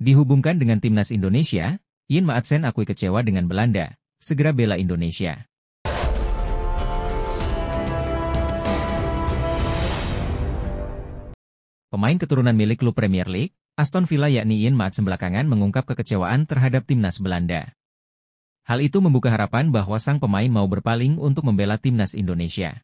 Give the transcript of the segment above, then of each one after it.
Dihubungkan dengan timnas Indonesia, Ian Maatsen akui kecewa dengan Belanda, segera bela Indonesia. Pemain keturunan milik klub Premier League, Aston Villa yakni Ian Maatsen belakangan mengungkap kekecewaan terhadap timnas Belanda. Hal itu membuka harapan bahwa sang pemain mau berpaling untuk membela timnas Indonesia.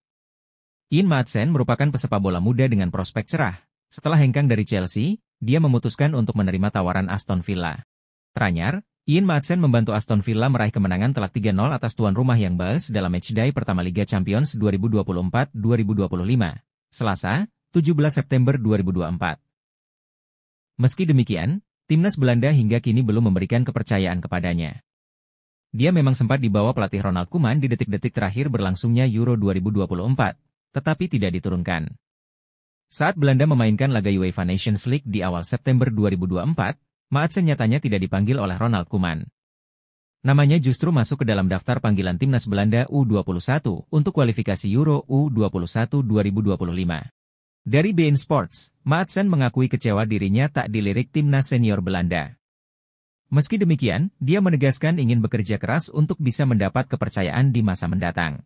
Ian Maatsen merupakan pesepak bola muda dengan prospek cerah. Setelah hengkang dari Chelsea, dia memutuskan untuk menerima tawaran Aston Villa. Teranyar, Ian Maatsen membantu Aston Villa meraih kemenangan telak 3-0 atas tuan rumah Young Boys dalam matchday pertama Liga Champions 2024-2025, Selasa, 17 September 2024. Meski demikian, timnas Belanda hingga kini belum memberikan kepercayaan kepadanya. Dia memang sempat dibawa pelatih Ronald Koeman di detik-detik terakhir berlangsungnya Euro 2024, tetapi tidak diturunkan. Saat Belanda memainkan laga UEFA Nations League di awal September 2024, Maatsen nyatanya tidak dipanggil oleh Ronald Koeman. Namanya justru masuk ke dalam daftar panggilan timnas Belanda U21 untuk kualifikasi Euro U21 2025. Dari beIN Sports, Maatsen mengakui kecewa dirinya tak dilirik timnas senior Belanda. Meski demikian, dia menegaskan ingin bekerja keras untuk bisa mendapat kepercayaan di masa mendatang.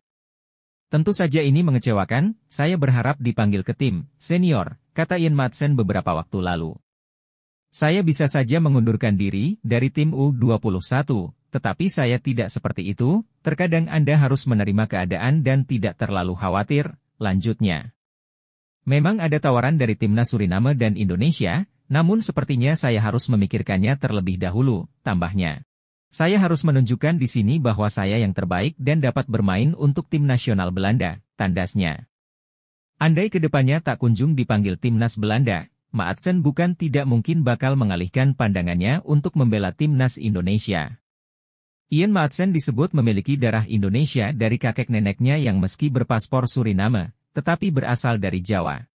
Tentu saja ini mengecewakan, saya berharap dipanggil ke tim senior, kata Ian Maatsen beberapa waktu lalu. Saya bisa saja mengundurkan diri dari tim U21, tetapi saya tidak seperti itu, terkadang Anda harus menerima keadaan dan tidak terlalu khawatir, lanjutnya. Memang ada tawaran dari timnas Suriname dan Indonesia, namun sepertinya saya harus memikirkannya terlebih dahulu, tambahnya. Saya harus menunjukkan di sini bahwa saya yang terbaik dan dapat bermain untuk tim nasional Belanda, tandasnya. Andai kedepannya tak kunjung dipanggil timnas Belanda, Maatsen bukan tidak mungkin bakal mengalihkan pandangannya untuk membela timnas Indonesia. Ian Maatsen disebut memiliki darah Indonesia dari kakek neneknya yang meski berpaspor Suriname, tetapi berasal dari Jawa.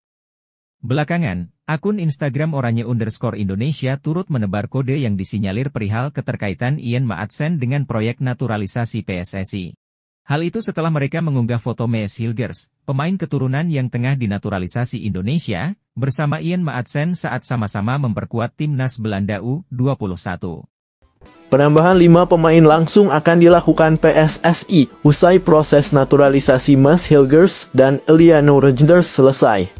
Belakangan, akun Instagram _Indonesia turut menebar kode yang disinyalir perihal keterkaitan Ian Maatsen dengan proyek naturalisasi PSSI. Hal itu setelah mereka mengunggah foto Mees Hilgers, pemain keturunan yang tengah dinaturalisasi Indonesia, bersama Ian Maatsen saat sama-sama memperkuat timnas Belanda U21. Penambahan 5 pemain langsung akan dilakukan PSSI usai proses naturalisasi Mees Hilgers dan Eliano Regenders selesai.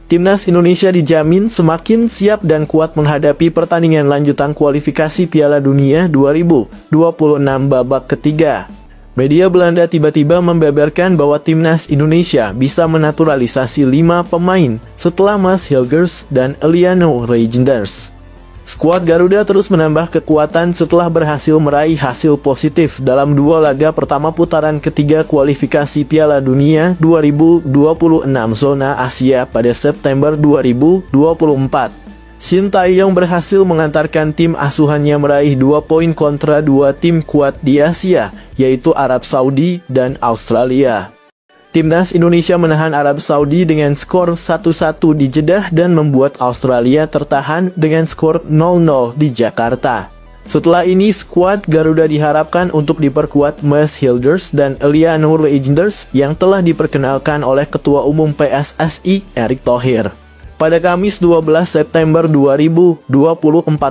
Timnas Indonesia dijamin semakin siap dan kuat menghadapi pertandingan lanjutan kualifikasi Piala Dunia 2026 babak ketiga. Media Belanda tiba-tiba membeberkan bahwa timnas Indonesia bisa menaturalisasi 5 pemain setelah Mees Hilgers dan Eliano Regenders. Skuad Garuda terus menambah kekuatan setelah berhasil meraih hasil positif dalam 2 laga pertama putaran ketiga kualifikasi Piala Dunia 2026 zona Asia pada September 2024. Shin Tae-yong berhasil mengantarkan tim asuhannya meraih 2 poin kontra 2 tim kuat di Asia, yaitu Arab Saudi dan Australia. Timnas Indonesia menahan Arab Saudi dengan skor 1-1 di Jeddah dan membuat Australia tertahan dengan skor 0-0 di Jakarta. Setelah ini, skuad Garuda diharapkan untuk diperkuat Mees Hilgers dan Eliano Regenders yang telah diperkenalkan oleh Ketua Umum PSSI, Erick Thohir. Pada Kamis 12 September 2024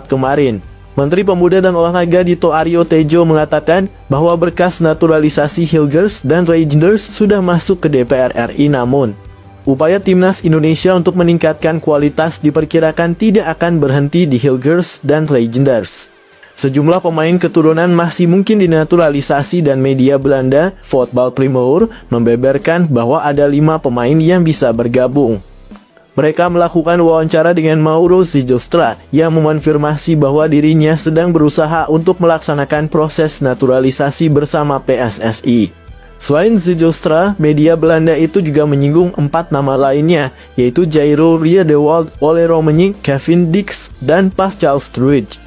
kemarin, Menteri Pemuda dan Olahraga Dito Aryo Tejo mengatakan bahwa berkas naturalisasi Hilgers dan Regenders sudah masuk ke DPR RI, namun upaya timnas Indonesia untuk meningkatkan kualitas diperkirakan tidak akan berhenti di Hilgers dan Regenders. Sejumlah pemain keturunan masih mungkin dinaturalisasi dan media Belanda, Voetbal Primeur, membeberkan bahwa ada 5 pemain yang bisa bergabung. Mereka melakukan wawancara dengan Mauro Zijlstra yang mengonfirmasi bahwa dirinya sedang berusaha untuk melaksanakan proses naturalisasi bersama PSSI. Selain Zijlstra, media Belanda itu juga menyinggung 4 nama lainnya, yaitu Jairo Riedewald, Ole Romenig, Kevin Dix, dan Pascal Struijk.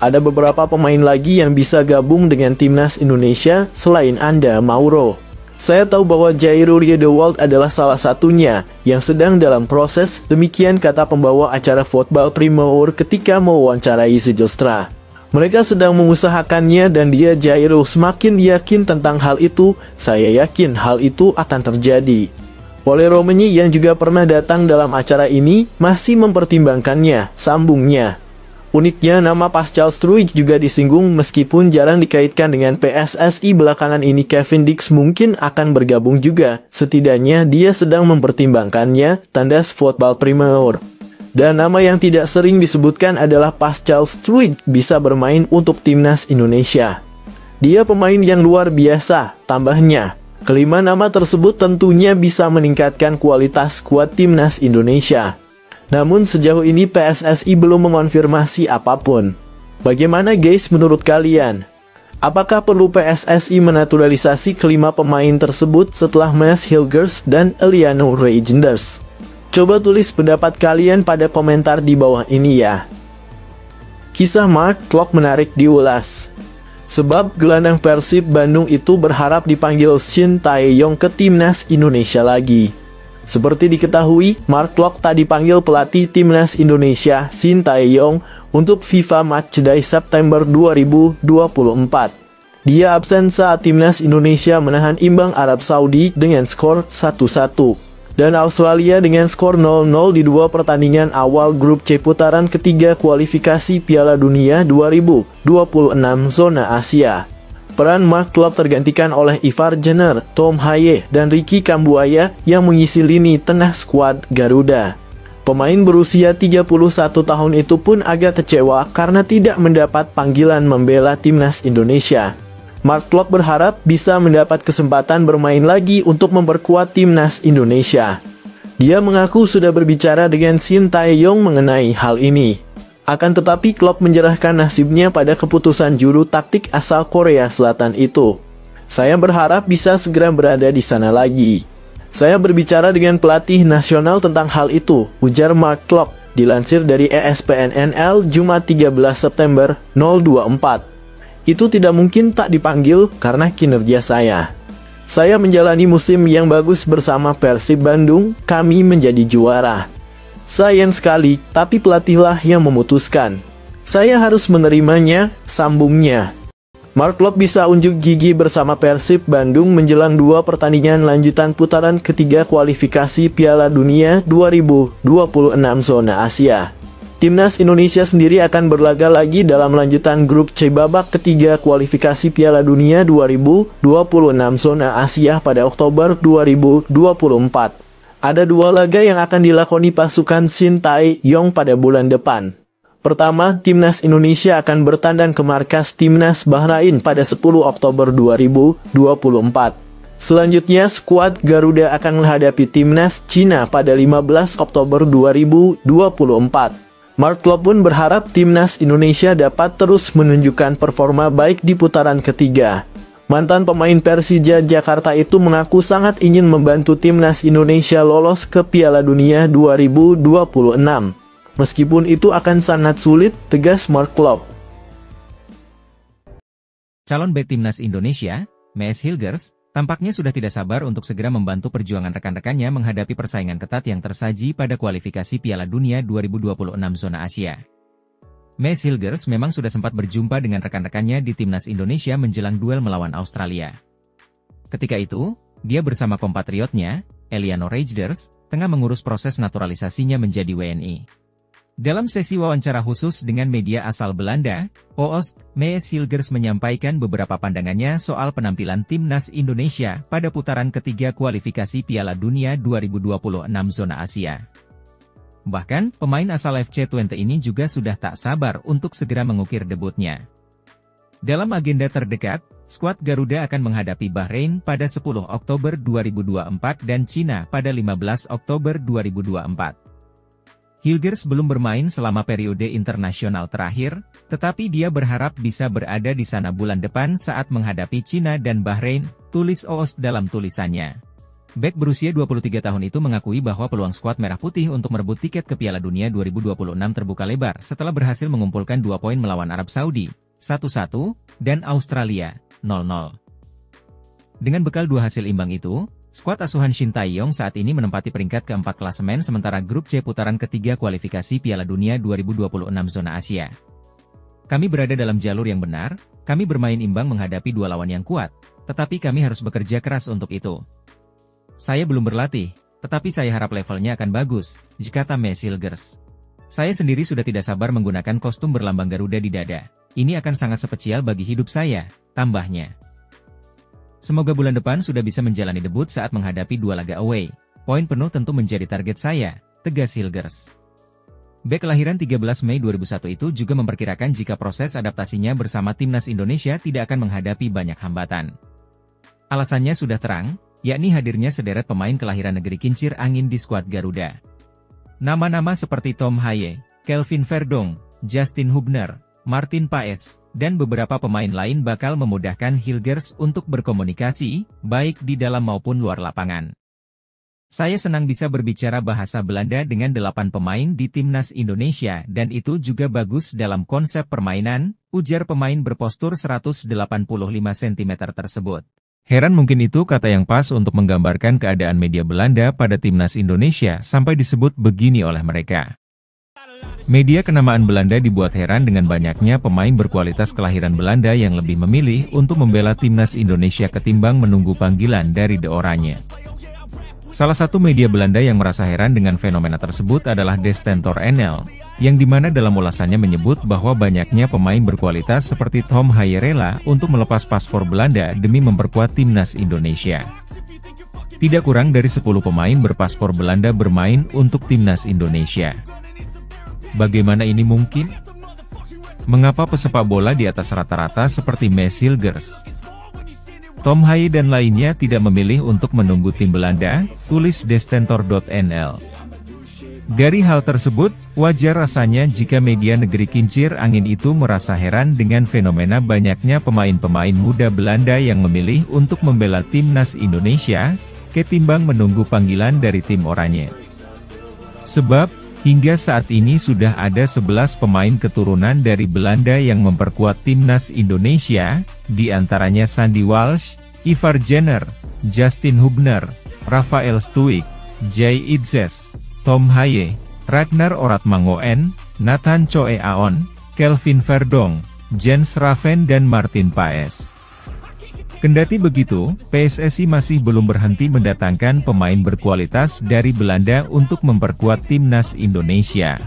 Ada beberapa pemain lagi yang bisa gabung dengan timnas Indonesia selain Anda, Mauro. Saya tahu bahwa Jairo Riedewald adalah salah satunya yang sedang dalam proses, demikian kata pembawa acara Voetbal Primeur ketika mewawancarai Zijlstra. Mereka sedang mengusahakannya dan dia Jairo semakin yakin tentang hal itu, saya yakin hal itu akan terjadi. Ole Romenig yang juga pernah datang dalam acara ini masih mempertimbangkannya, sambungnya. Uniknya nama Pascal Struijk juga disinggung meskipun jarang dikaitkan dengan PSSI belakangan ini. Kevin Dix mungkin akan bergabung juga, setidaknya dia sedang mempertimbangkannya, tandas Football Premier. Dan nama yang tidak sering disebutkan adalah Pascal Struijk bisa bermain untuk timnas Indonesia. Dia pemain yang luar biasa, tambahnya. Kelima nama tersebut tentunya bisa meningkatkan kualitas skuad timnas Indonesia. Namun sejauh ini PSSI belum mengonfirmasi apapun. Bagaimana guys menurut kalian? Apakah perlu PSSI menaturalisasi kelima pemain tersebut setelah Maes Hilgers dan Eliano Reijnders? Coba tulis pendapat kalian pada komentar di bawah ini ya. Kisah Mark Klok menarik diulas. Sebab gelandang Persib Bandung itu berharap dipanggil Shin Tae-yong ke timnas Indonesia lagi. Seperti diketahui, Mark Klok tak dipanggil pelatih timnas Indonesia Shin Tae-yong untuk FIFA Matchday September 2024. Dia absen saat timnas Indonesia menahan imbang Arab Saudi dengan skor 1-1 dan Australia dengan skor 0-0 di dua pertandingan awal grup C putaran ketiga kualifikasi Piala Dunia 2026 zona Asia. Peran Mark Klok tergantikan oleh Ivar Jenner, Tom Haye, dan Ricky Kambuaya yang mengisi lini tengah skuad Garuda. Pemain berusia 31 tahun itu pun agak kecewa karena tidak mendapat panggilan membela timnas Indonesia. Mark Klok berharap bisa mendapat kesempatan bermain lagi untuk memperkuat timnas Indonesia. Dia mengaku sudah berbicara dengan Shin Tae-yong mengenai hal ini. Akan tetapi Klok menyerahkan nasibnya pada keputusan juru taktik asal Korea Selatan itu. Saya berharap bisa segera berada di sana lagi. Saya berbicara dengan pelatih nasional tentang hal itu, ujar Mark Klok, dilansir dari ESPN-NL Jumat 13 September 2024. Itu tidak mungkin tak dipanggil karena kinerja saya. Saya menjalani musim yang bagus bersama Persib Bandung, kami menjadi juara. Sayang sekali, tapi pelatihlah yang memutuskan. Saya harus menerimanya, sambungnya. Mark Klok bisa unjuk gigi bersama Persib Bandung menjelang dua pertandingan lanjutan putaran ketiga kualifikasi Piala Dunia 2026 zona Asia. Timnas Indonesia sendiri akan berlaga lagi dalam lanjutan grup C babak ketiga kualifikasi Piala Dunia 2026 zona Asia pada Oktober 2024. Ada dua laga yang akan dilakoni pasukan Shin Tae-yong pada bulan depan. Pertama, timnas Indonesia akan bertandang ke markas timnas Bahrain pada 10 Oktober 2024. Selanjutnya, skuad Garuda akan menghadapi timnas Cina pada 15 Oktober 2024. Mark Klok pun berharap timnas Indonesia dapat terus menunjukkan performa baik di putaran ketiga. Mantan pemain Persija Jakarta itu mengaku sangat ingin membantu timnas Indonesia lolos ke Piala Dunia 2026. Meskipun itu akan sangat sulit, tegas Mark Klok. Calon bek timnas Indonesia, Maes Hilgers, tampaknya sudah tidak sabar untuk segera membantu perjuangan rekan-rekannya menghadapi persaingan ketat yang tersaji pada kualifikasi Piala Dunia 2026 zona Asia. Maes Hilgers memang sudah sempat berjumpa dengan rekan-rekannya di timnas Indonesia menjelang duel melawan Australia. Ketika itu, dia bersama kompatriotnya, Eliano Reijnders, tengah mengurus proses naturalisasinya menjadi WNI. Dalam sesi wawancara khusus dengan media asal Belanda, Oost, Maes Hilgers menyampaikan beberapa pandangannya soal penampilan timnas Indonesia pada putaran ketiga kualifikasi Piala Dunia 2026 zona Asia. Bahkan, pemain asal FC Twente ini juga sudah tak sabar untuk segera mengukir debutnya. Dalam agenda terdekat, skuad Garuda akan menghadapi Bahrain pada 10 Oktober 2024 dan Cina pada 15 Oktober 2024. Hilgers belum bermain selama periode internasional terakhir, tetapi dia berharap bisa berada di sana bulan depan saat menghadapi Cina dan Bahrain, tulis Oost dalam tulisannya. Bek berusia 23 tahun itu mengakui bahwa peluang skuad Merah Putih untuk merebut tiket ke Piala Dunia 2026 terbuka lebar setelah berhasil mengumpulkan 2 poin melawan Arab Saudi, 1-1, dan Australia, 0-0. Dengan bekal 2 hasil imbang itu, skuad asuhan Shin Tae-yong saat ini menempati peringkat keempat klasemen sementara grup C putaran ketiga kualifikasi Piala Dunia 2026 zona Asia. Kami berada dalam jalur yang benar, kami bermain imbang menghadapi 2 lawan yang kuat, tetapi kami harus bekerja keras untuk itu. Saya belum berlatih, tetapi saya harap levelnya akan bagus, kata Maes Hilgers. Saya sendiri sudah tidak sabar menggunakan kostum berlambang Garuda di dada. Ini akan sangat spesial bagi hidup saya, tambahnya. Semoga bulan depan sudah bisa menjalani debut saat menghadapi 2 laga away. Poin penuh tentu menjadi target saya, tegas Hilgers. Bek kelahiran 13 Mei 2001 itu juga memperkirakan jika proses adaptasinya bersama timnas Indonesia tidak akan menghadapi banyak hambatan. Alasannya sudah terang, yakni hadirnya sederet pemain kelahiran negeri kincir angin di skuad Garuda. Nama-nama seperti Tom Haye, Kelvin Verdong, Justin Hubner, Martin Paes, dan beberapa pemain lain bakal memudahkan Hilgers untuk berkomunikasi, baik di dalam maupun luar lapangan. Saya senang bisa berbicara bahasa Belanda dengan 8 pemain di timnas Indonesia dan itu juga bagus dalam konsep permainan, ujar pemain berpostur 185 cm tersebut. Heran mungkin itu kata yang pas untuk menggambarkan keadaan media Belanda pada timnas Indonesia sampai disebut begini oleh mereka. Media kenamaan Belanda dibuat heran dengan banyaknya pemain berkualitas kelahiran Belanda yang lebih memilih untuk membela timnas Indonesia ketimbang menunggu panggilan dari De Oranje. Salah satu media Belanda yang merasa heran dengan fenomena tersebut adalah De Stentor NL, yang dimana dalam ulasannya menyebut bahwa banyaknya pemain berkualitas seperti Tom Haye rela untuk melepas paspor Belanda demi memperkuat timnas Indonesia. Tidak kurang dari 10 pemain berpaspor Belanda bermain untuk timnas Indonesia. Bagaimana ini mungkin? Mengapa pesepak bola di atas rata-rata seperti Mads Hilgers, Tom Haye dan lainnya tidak memilih untuk menunggu tim Belanda, tulis destentor.nl. Dari hal tersebut, wajar rasanya jika media negeri kincir angin itu merasa heran dengan fenomena banyaknya pemain-pemain muda Belanda yang memilih untuk membela timnas Indonesia, ketimbang menunggu panggilan dari tim oranye. Sebab, hingga saat ini sudah ada 11 pemain keturunan dari Belanda yang memperkuat timnas Indonesia, di antaranya Sandy Walsh, Ivar Jenner, Justin Hubner, Rafael Stuik, Jay Idzes, Tom Haye, Ragnar Oratmangoen, Nathan Choe Aon, Kelvin Verdong, Jens Raven dan Martin Paes. Kendati begitu, PSSI masih belum berhenti mendatangkan pemain berkualitas dari Belanda untuk memperkuat timnas Indonesia.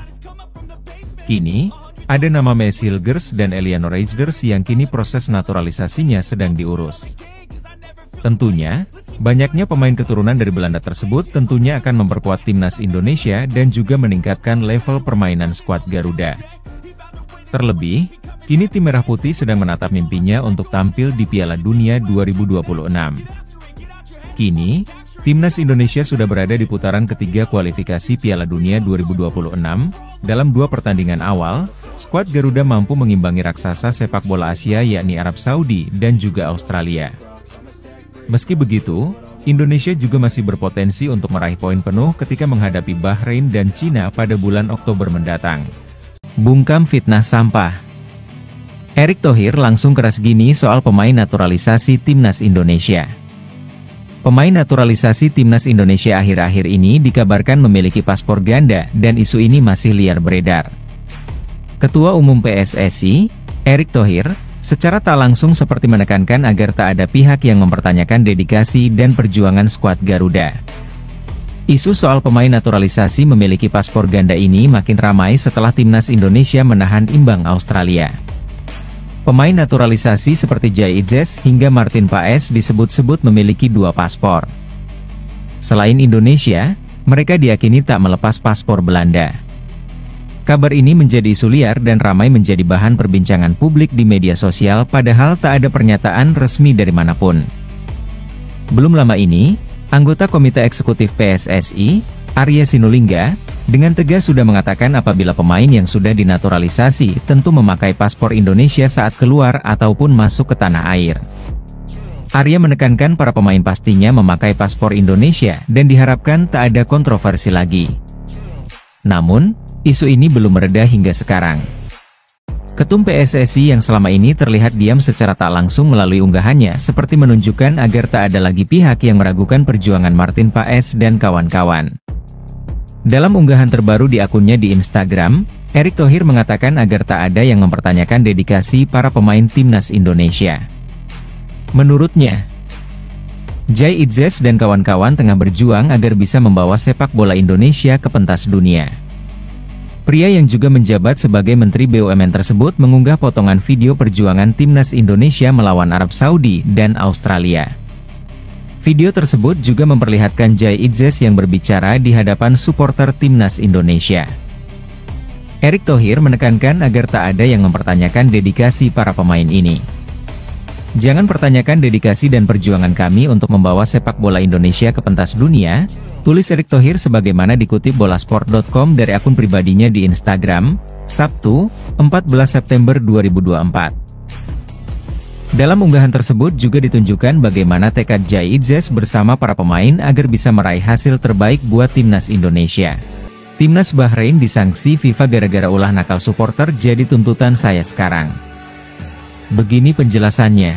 Kini, ada nama Mads Hilgers dan Eliano Reijnders yang kini proses naturalisasinya sedang diurus. Tentunya, banyaknya pemain keturunan dari Belanda tersebut tentunya akan memperkuat timnas Indonesia dan juga meningkatkan level permainan skuad Garuda. Terlebih, kini tim Merah Putih sedang menatap mimpinya untuk tampil di Piala Dunia 2026. Kini, timnas Indonesia sudah berada di putaran ketiga kualifikasi Piala Dunia 2026. Dalam 2 pertandingan awal, skuad Garuda mampu mengimbangi raksasa sepak bola Asia yakni Arab Saudi dan juga Australia. Meski begitu, Indonesia juga masih berpotensi untuk meraih poin penuh ketika menghadapi Bahrain dan Cina pada bulan Oktober mendatang. Bungkam fitnah sampah. Erick Thohir langsung keras gini soal pemain naturalisasi timnas Indonesia. Pemain naturalisasi timnas Indonesia akhir-akhir ini dikabarkan memiliki paspor ganda dan isu ini masih liar beredar. Ketua Umum PSSI, Erick Thohir, secara tak langsung seperti menekankan agar tak ada pihak yang mempertanyakan dedikasi dan perjuangan skuad Garuda. Isu soal pemain naturalisasi memiliki paspor ganda ini makin ramai setelah timnas Indonesia menahan imbang Australia. Pemain naturalisasi seperti Jay Idzes hingga Martin Paes disebut-sebut memiliki 2 paspor. Selain Indonesia, mereka diyakini tak melepas paspor Belanda. Kabar ini menjadi isu liar dan ramai menjadi bahan perbincangan publik di media sosial padahal tak ada pernyataan resmi dari manapun. Belum lama ini, anggota Komite Eksekutif PSSI, Arya Sinulinga, dengan tegas sudah mengatakan apabila pemain yang sudah dinaturalisasi tentu memakai paspor Indonesia saat keluar ataupun masuk ke tanah air. Arya menekankan para pemain pastinya memakai paspor Indonesia dan diharapkan tak ada kontroversi lagi. Namun, isu ini belum mereda hingga sekarang. Ketum PSSI yang selama ini terlihat diam secara tak langsung melalui unggahannya seperti menunjukkan agar tak ada lagi pihak yang meragukan perjuangan Martin Paes dan kawan-kawan. Dalam unggahan terbaru di akunnya di Instagram, Erick Thohir mengatakan agar tak ada yang mempertanyakan dedikasi para pemain timnas Indonesia. Menurutnya, Jay Idzes dan kawan-kawan tengah berjuang agar bisa membawa sepak bola Indonesia ke pentas dunia. Pria yang juga menjabat sebagai Menteri BUMN tersebut mengunggah potongan video perjuangan timnas Indonesia melawan Arab Saudi dan Australia. Video tersebut juga memperlihatkan Jai Idzes yang berbicara di hadapan supporter timnas Indonesia. Erick Thohir menekankan agar tak ada yang mempertanyakan dedikasi para pemain ini. Jangan pertanyakan dedikasi dan perjuangan kami untuk membawa sepak bola Indonesia ke pentas dunia, tulis Erick Thohir sebagaimana dikutip bolasport.com dari akun pribadinya di Instagram, Sabtu, 14 September 2024. Dalam unggahan tersebut juga ditunjukkan bagaimana tekad Jai Idzes bersama para pemain agar bisa meraih hasil terbaik buat timnas Indonesia. Timnas Bahrain disangsi FIFA gara-gara ulah nakal supporter jadi tuntutan saya sekarang. Begini penjelasannya.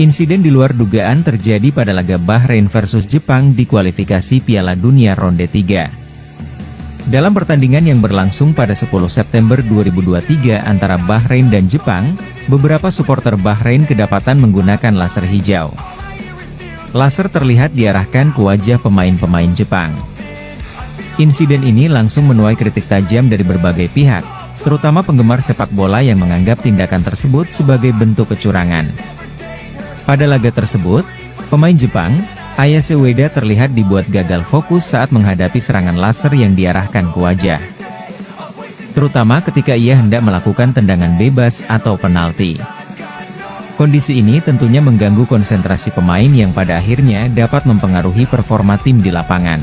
Insiden di luar dugaan terjadi pada laga Bahrain versus Jepang di kualifikasi Piala Dunia Ronde 3. Dalam pertandingan yang berlangsung pada 10 September 2023 antara Bahrain dan Jepang, beberapa supporter Bahrain kedapatan menggunakan laser hijau. Laser terlihat diarahkan ke wajah pemain-pemain Jepang. Insiden ini langsung menuai kritik tajam dari berbagai pihak, terutama penggemar sepak bola yang menganggap tindakan tersebut sebagai bentuk kecurangan. Pada laga tersebut, pemain Jepang, Ayase Ueda terlihat dibuat gagal fokus saat menghadapi serangan laser yang diarahkan ke wajah. Terutama ketika ia hendak melakukan tendangan bebas atau penalti. Kondisi ini tentunya mengganggu konsentrasi pemain yang pada akhirnya dapat mempengaruhi performa tim di lapangan.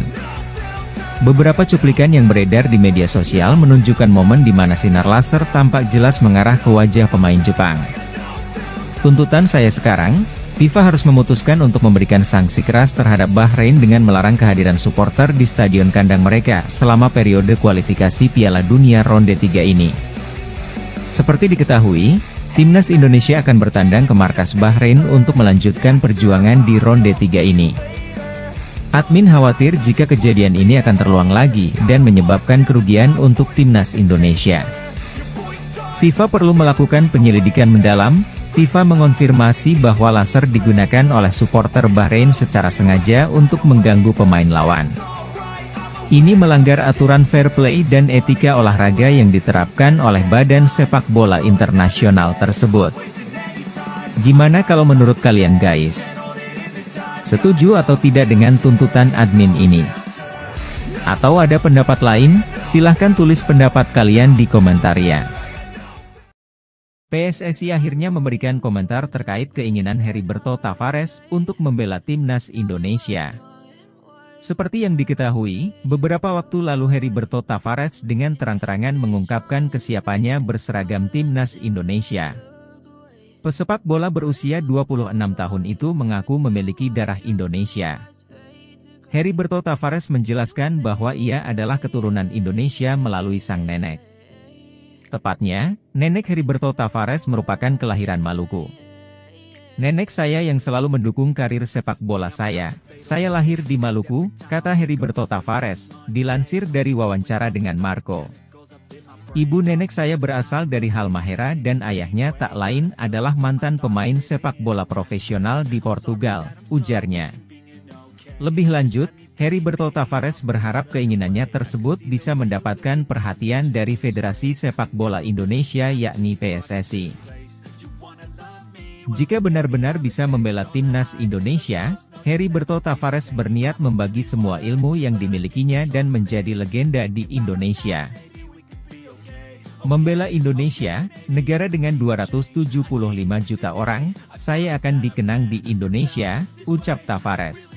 Beberapa cuplikan yang beredar di media sosial menunjukkan momen di mana sinar laser tampak jelas mengarah ke wajah pemain Jepang. Tuntutan saya sekarang, FIFA harus memutuskan untuk memberikan sanksi keras terhadap Bahrain dengan melarang kehadiran supporter di stadion kandang mereka selama periode kualifikasi Piala Dunia Ronde 3 ini. Seperti diketahui, timnas Indonesia akan bertandang ke markas Bahrain untuk melanjutkan perjuangan di Ronde 3 ini. Admin khawatir jika kejadian ini akan terulang lagi dan menyebabkan kerugian untuk timnas Indonesia. FIFA perlu melakukan penyelidikan mendalam. FIFA mengonfirmasi bahwa laser digunakan oleh supporter Bahrain secara sengaja untuk mengganggu pemain lawan. Ini melanggar aturan fair play dan etika olahraga yang diterapkan oleh Badan Sepak Bola Internasional tersebut. Gimana kalau menurut kalian guys? Setuju atau tidak dengan tuntutan admin ini? Atau ada pendapat lain? Silahkan tulis pendapat kalian di komentar ya. PSSI akhirnya memberikan komentar terkait keinginan Heriberto Tavares untuk membela timnas Indonesia. Seperti yang diketahui, beberapa waktu lalu Heriberto Tavares dengan terang-terangan mengungkapkan kesiapannya berseragam timnas Indonesia. Pesepak bola berusia 26 tahun itu mengaku memiliki darah Indonesia. Heriberto Tavares menjelaskan bahwa ia adalah keturunan Indonesia melalui sang nenek. Tepatnya, nenek Heriberto Tavares merupakan kelahiran Maluku. Nenek saya yang selalu mendukung karir sepak bola saya lahir di Maluku, kata Heriberto Tavares, dilansir dari wawancara dengan Marco. Ibu nenek saya berasal dari Halmahera dan ayahnya tak lain adalah mantan pemain sepak bola profesional di Portugal, ujarnya. Lebih lanjut, Heriberto Tavares berharap keinginannya tersebut bisa mendapatkan perhatian dari Federasi Sepak Bola Indonesia yakni PSSI. Jika benar-benar bisa membela timnas Indonesia, Heriberto Tavares berniat membagi semua ilmu yang dimilikinya dan menjadi legenda di Indonesia. Membela Indonesia, negara dengan 275 juta orang, saya akan dikenang di Indonesia, ucap Tavares.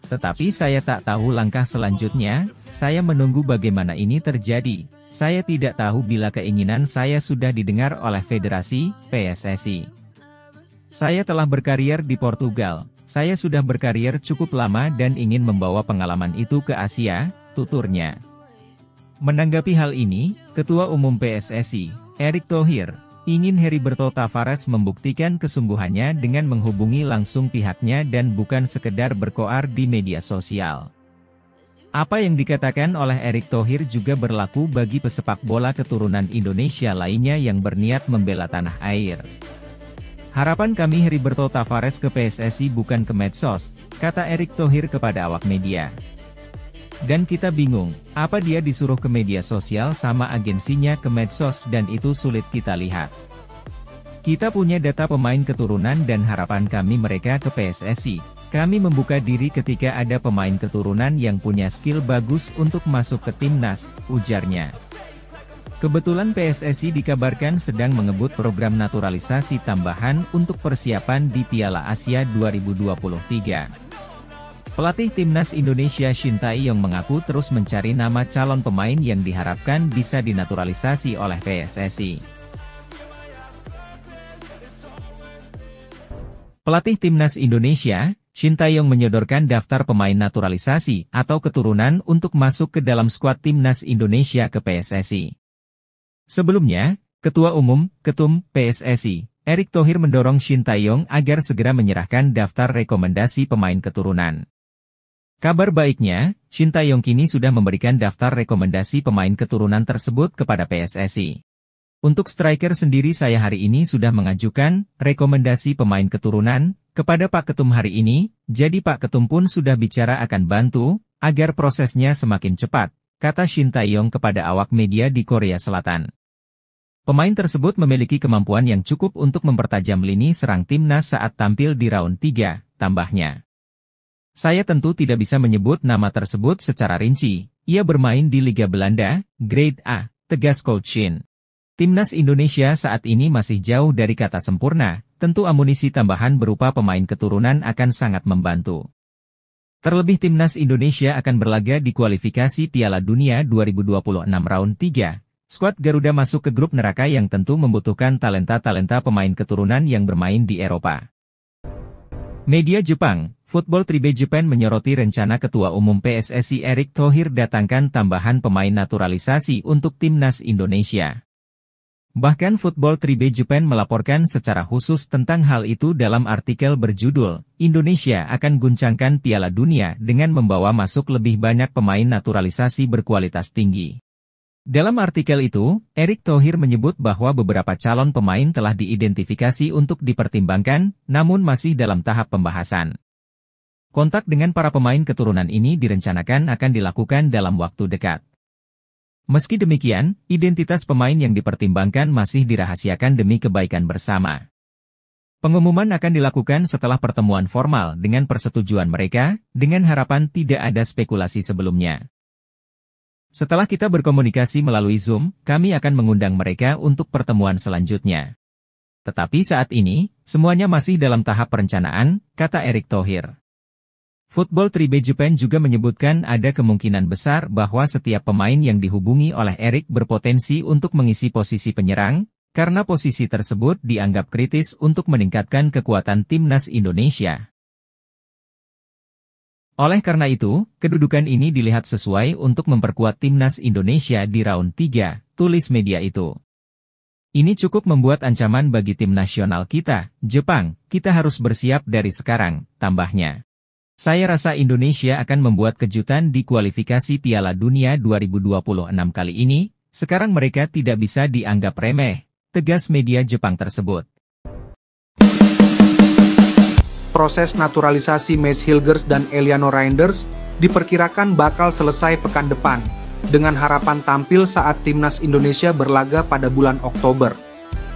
Tetapi saya tak tahu langkah selanjutnya, saya menunggu bagaimana ini terjadi. Saya tidak tahu bila keinginan saya sudah didengar oleh Federasi, PSSI. Saya telah berkarier di Portugal, saya sudah berkarier cukup lama dan ingin membawa pengalaman itu ke Asia, tuturnya. Menanggapi hal ini, Ketua Umum PSSI, Erick Thohir, ingin Heriberto Tavares membuktikan kesungguhannya dengan menghubungi langsung pihaknya dan bukan sekedar berkoar di media sosial. Apa yang dikatakan oleh Erick Thohir juga berlaku bagi pesepak bola keturunan Indonesia lainnya yang berniat membela tanah air. Harapan kami Heriberto Tavares ke PSSI bukan ke medsos, kata Erick Thohir kepada awak media. Dan kita bingung, apa dia disuruh ke media sosial sama agensinya ke medsos dan itu sulit kita lihat. Kita punya data pemain keturunan dan harapan kami mereka ke PSSI. Kami membuka diri ketika ada pemain keturunan yang punya skill bagus untuk masuk ke timnas, ujarnya. Kebetulan PSSI dikabarkan sedang mengebut program naturalisasi tambahan untuk persiapan di Piala Asia 2023. Pelatih timnas Indonesia Shin Tae-yong mengaku terus mencari nama calon pemain yang diharapkan bisa dinaturalisasi oleh PSSI. Pelatih timnas Indonesia, Shin Tae-yong menyodorkan daftar pemain naturalisasi atau keturunan untuk masuk ke dalam skuad timnas Indonesia ke PSSI. Sebelumnya, Ketua Umum, Ketum, PSSI, Erick Thohir mendorong Shin Tae-yong agar segera menyerahkan daftar rekomendasi pemain keturunan. Kabar baiknya, Shin Tae-yong kini sudah memberikan daftar rekomendasi pemain keturunan tersebut kepada PSSI. Untuk striker sendiri saya hari ini sudah mengajukan rekomendasi pemain keturunan kepada Pak Ketum hari ini, jadi Pak Ketum pun sudah bicara akan bantu agar prosesnya semakin cepat, kata Shin Tae-yong kepada awak media di Korea Selatan. Pemain tersebut memiliki kemampuan yang cukup untuk mempertajam lini serang timnas saat tampil di round 3, tambahnya. Saya tentu tidak bisa menyebut nama tersebut secara rinci, ia bermain di Liga Belanda, Grade A, tegas Coach Shin. Timnas Indonesia saat ini masih jauh dari kata sempurna, tentu amunisi tambahan berupa pemain keturunan akan sangat membantu. Terlebih Timnas Indonesia akan berlaga di kualifikasi Piala Dunia 2026 round 3. Skuad Garuda masuk ke grup neraka yang tentu membutuhkan talenta-talenta pemain keturunan yang bermain di Eropa. Media Jepang, Football Tribe Japan menyoroti rencana Ketua Umum PSSI Erick Thohir datangkan tambahan pemain naturalisasi untuk Timnas Indonesia. Bahkan Football Tribe Japan melaporkan secara khusus tentang hal itu dalam artikel berjudul, Indonesia akan guncangkan Piala Dunia dengan membawa masuk lebih banyak pemain naturalisasi berkualitas tinggi. Dalam artikel itu, Erick Thohir menyebut bahwa beberapa calon pemain telah diidentifikasi untuk dipertimbangkan, namun masih dalam tahap pembahasan. Kontak dengan para pemain keturunan ini direncanakan akan dilakukan dalam waktu dekat. Meski demikian, identitas pemain yang dipertimbangkan masih dirahasiakan demi kebaikan bersama. Pengumuman akan dilakukan setelah pertemuan formal dengan persetujuan mereka, dengan harapan tidak ada spekulasi sebelumnya. Setelah kita berkomunikasi melalui Zoom, kami akan mengundang mereka untuk pertemuan selanjutnya. Tetapi saat ini, semuanya masih dalam tahap perencanaan, kata Erick Thohir. Football Tribe Japan juga menyebutkan ada kemungkinan besar bahwa setiap pemain yang dihubungi oleh Erick berpotensi untuk mengisi posisi penyerang, karena posisi tersebut dianggap kritis untuk meningkatkan kekuatan timnas Indonesia. Oleh karena itu, kedudukan ini dilihat sesuai untuk memperkuat timnas Indonesia di round 3, tulis media itu. Ini cukup membuat ancaman bagi tim nasional kita, Jepang, kita harus bersiap dari sekarang, tambahnya. Saya rasa Indonesia akan membuat kejutan di kualifikasi Piala Dunia 2026 kali ini, sekarang mereka tidak bisa dianggap remeh, tegas media Jepang tersebut. Proses naturalisasi Mads Hilgers dan Eliano Reinders diperkirakan bakal selesai pekan depan, dengan harapan tampil saat Timnas Indonesia berlaga pada bulan Oktober.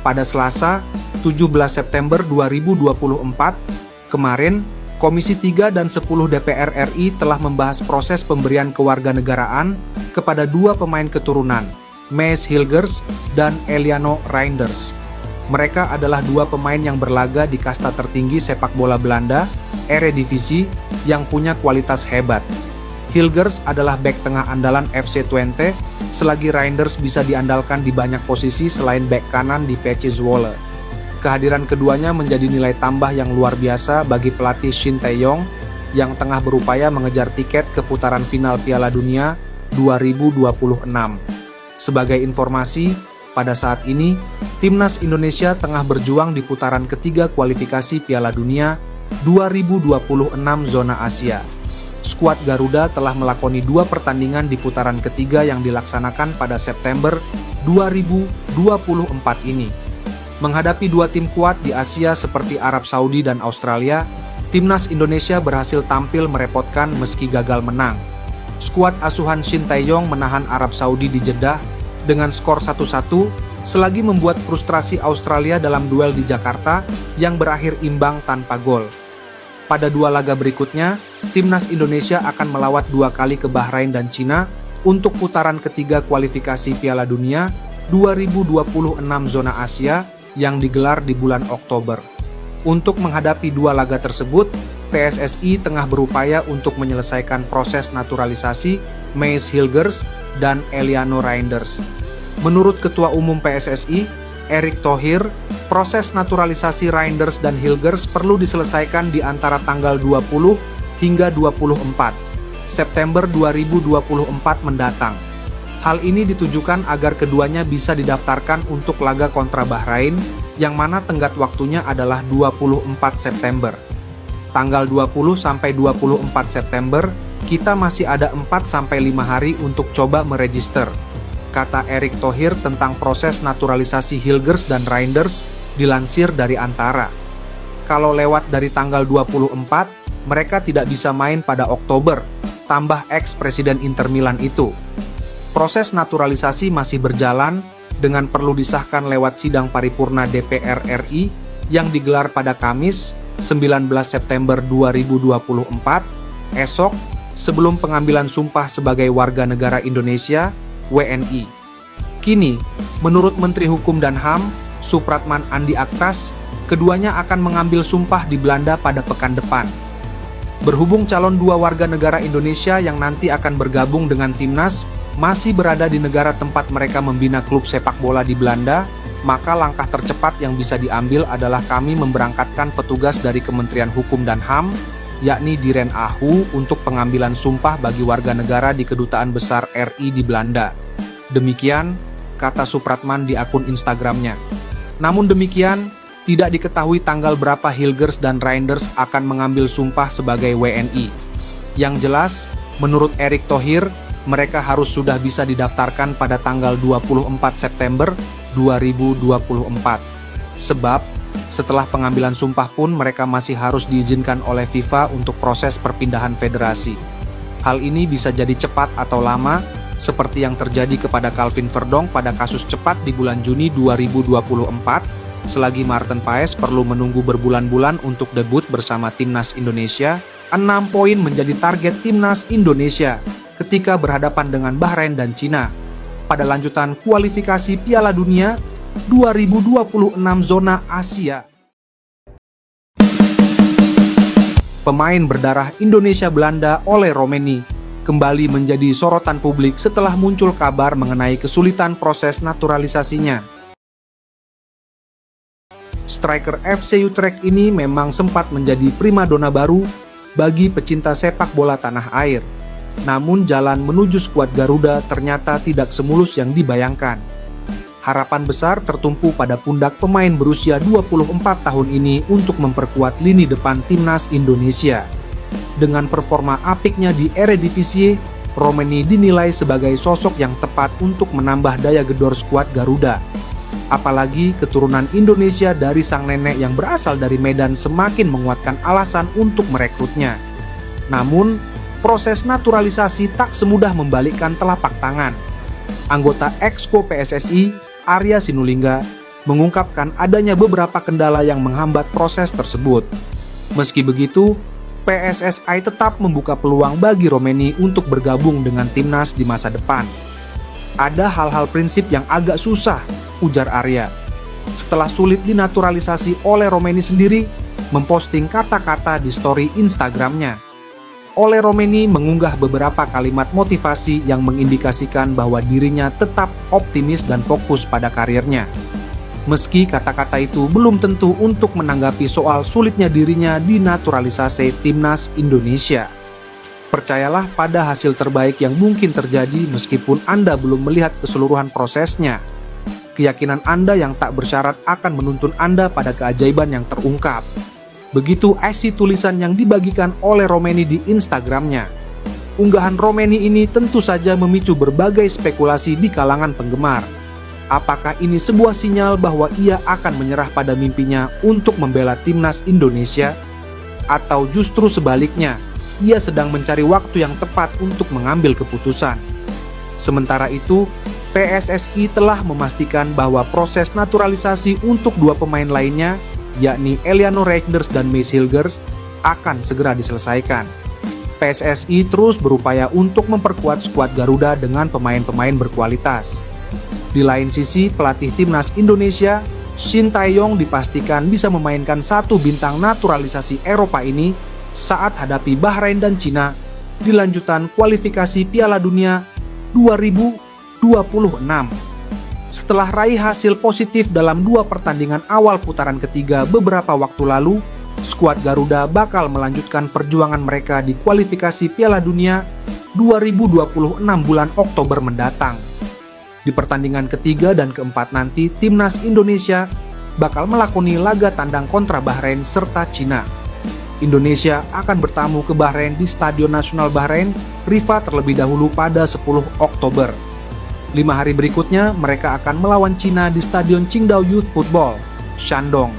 Pada Selasa, 17 September 2024, kemarin, Komisi 3 dan 10 DPR RI telah membahas proses pemberian kewarganegaraan kepada dua pemain keturunan, Mads Hilgers dan Eliano Reinders. Mereka adalah dua pemain yang berlaga di kasta tertinggi sepak bola Belanda, Eredivisie, yang punya kualitas hebat. Hilgers adalah bek tengah andalan FC Twente, selagi Reinders bisa diandalkan di banyak posisi selain bek kanan di PC Zwolle. Kehadiran keduanya menjadi nilai tambah yang luar biasa bagi pelatih Shin Tae-yong, yang tengah berupaya mengejar tiket ke putaran final Piala Dunia 2026. Sebagai informasi, pada saat ini, Timnas Indonesia tengah berjuang di putaran ketiga kualifikasi Piala Dunia 2026 zona Asia. Skuad Garuda telah melakoni 2 pertandingan di putaran ketiga yang dilaksanakan pada September 2024 ini. Menghadapi dua tim kuat di Asia seperti Arab Saudi dan Australia, Timnas Indonesia berhasil tampil merepotkan meski gagal menang. skuad asuhan Shin Tae-yong menahan Arab Saudi di Jeddah dengan skor 1-1 selagi membuat frustrasi Australia dalam duel di Jakarta yang berakhir imbang tanpa gol. Pada dua laga berikutnya, timnas Indonesia akan melawat 2 kali ke Bahrain dan Cina untuk putaran ketiga kualifikasi Piala Dunia 2026 zona Asia yang digelar di bulan Oktober. Untuk menghadapi 2 laga tersebut, PSSI tengah berupaya untuk menyelesaikan proses naturalisasi Maes Hilgers dan Eliano Reinders. Menurut Ketua Umum PSSI, Erick Thohir, proses naturalisasi Reinders dan Hilgers perlu diselesaikan di antara tanggal 20 hingga 24 September 2024 mendatang. Hal ini ditujukan agar keduanya bisa didaftarkan untuk laga kontra Bahrain, yang mana tenggat waktunya adalah 24 September. Tanggal 20 sampai 24 September, kita masih ada 4 sampai 5 hari untuk coba meregister, kata Erick Thohir tentang proses naturalisasi Hilgers dan Reinders dilansir dari Antara. Kalau lewat dari tanggal 24, mereka tidak bisa main pada Oktober, tambah ex-presiden Inter Milan itu. Proses naturalisasi masih berjalan dengan perlu disahkan lewat sidang paripurna DPR RI yang digelar pada Kamis, 19 September 2024, esok sebelum pengambilan sumpah sebagai warga negara Indonesia WNI. Kini, menurut Menteri Hukum dan HAM, Supratman Andi Aktas, keduanya akan mengambil sumpah di Belanda pada pekan depan. Berhubung calon 2 warga negara Indonesia yang nanti akan bergabung dengan timnas masih berada di negara tempat mereka membina klub sepak bola di Belanda, maka langkah tercepat yang bisa diambil adalah kami memberangkatkan petugas dari Kementerian Hukum dan HAM, yakni Diren AHU, untuk pengambilan sumpah bagi warga negara di Kedutaan Besar RI di Belanda. Demikian, kata Supratman di akun Instagramnya. Namun demikian, tidak diketahui tanggal berapa Hilgers dan Reinders akan mengambil sumpah sebagai WNI. Yang jelas, menurut Erick Thohir, mereka harus sudah bisa didaftarkan pada tanggal 24 September 2024. Sebab, setelah pengambilan sumpah pun mereka masih harus diizinkan oleh FIFA untuk proses perpindahan federasi. Hal ini bisa jadi cepat atau lama, seperti yang terjadi kepada Calvin Verdong pada kasus cepat di bulan Juni 2024, selagi Maarten Paes perlu menunggu berbulan-bulan untuk debut bersama timnas Indonesia. 6 poin menjadi target timnas Indonesia ketika berhadapan dengan Bahrain dan Cina pada lanjutan kualifikasi Piala Dunia 2026 zona Asia. Pemain berdarah Indonesia-Belanda Ole Roemeny kembali menjadi sorotan publik setelah muncul kabar mengenai kesulitan proses naturalisasinya. Striker FC Utrecht ini memang sempat menjadi primadona baru bagi pecinta sepak bola tanah air. Namun jalan menuju skuad Garuda ternyata tidak semulus yang dibayangkan. Harapan besar tertumpu pada pundak pemain berusia 24 tahun ini untuk memperkuat lini depan timnas Indonesia. Dengan performa apiknya di Eredivisie, Roemeny dinilai sebagai sosok yang tepat untuk menambah daya gedor skuad Garuda. Apalagi keturunan Indonesia dari sang nenek yang berasal dari Medan semakin menguatkan alasan untuk merekrutnya. Namun, proses naturalisasi tak semudah membalikkan telapak tangan. Anggota Exco PSSI, Arya Sinulinga, mengungkapkan adanya beberapa kendala yang menghambat proses tersebut. Meski begitu, PSSI tetap membuka peluang bagi Roemeny untuk bergabung dengan timnas di masa depan. Ada hal-hal prinsip yang agak susah, ujar Arya. Setelah sulit dinaturalisasi oleh Roemeny sendiri, memposting kata-kata di story Instagramnya. Ole Roemeny mengunggah beberapa kalimat motivasi yang mengindikasikan bahwa dirinya tetap optimis dan fokus pada karirnya. Meski kata-kata itu belum tentu untuk menanggapi soal sulitnya dirinya dinaturalisasi timnas Indonesia. Percayalah pada hasil terbaik yang mungkin terjadi meskipun Anda belum melihat keseluruhan prosesnya. Keyakinan Anda yang tak bersyarat akan menuntun Anda pada keajaiban yang terungkap. Begitu isi tulisan yang dibagikan oleh Roemeny di Instagramnya. Unggahan Roemeny ini tentu saja memicu berbagai spekulasi di kalangan penggemar. Apakah ini sebuah sinyal bahwa ia akan menyerah pada mimpinya untuk membela timnas Indonesia? Atau justru sebaliknya, ia sedang mencari waktu yang tepat untuk mengambil keputusan. Sementara itu, PSSI telah memastikan bahwa proses naturalisasi untuk dua pemain lainnya, yakni Eliano Reinders dan Mads Hilgers, akan segera diselesaikan. PSSI terus berupaya untuk memperkuat skuad Garuda dengan pemain-pemain berkualitas. Di lain sisi, pelatih timnas Indonesia, Shin Tae-yong, dipastikan bisa memainkan satu bintang naturalisasi Eropa ini saat hadapi Bahrain dan Cina di lanjutan kualifikasi Piala Dunia 2026. Setelah raih hasil positif dalam dua pertandingan awal putaran ketiga beberapa waktu lalu, skuad Garuda bakal melanjutkan perjuangan mereka di kualifikasi Piala Dunia 2026 bulan Oktober mendatang. Di pertandingan ketiga dan keempat nanti, timnas Indonesia bakal melakoni laga tandang kontra Bahrain serta Cina. Indonesia akan bertamu ke Bahrain di Stadion Nasional Bahrain, Rifa terlebih dahulu pada 10 Oktober. 5 hari berikutnya, mereka akan melawan Cina di Stadion Qingdao Youth Football, Shandong.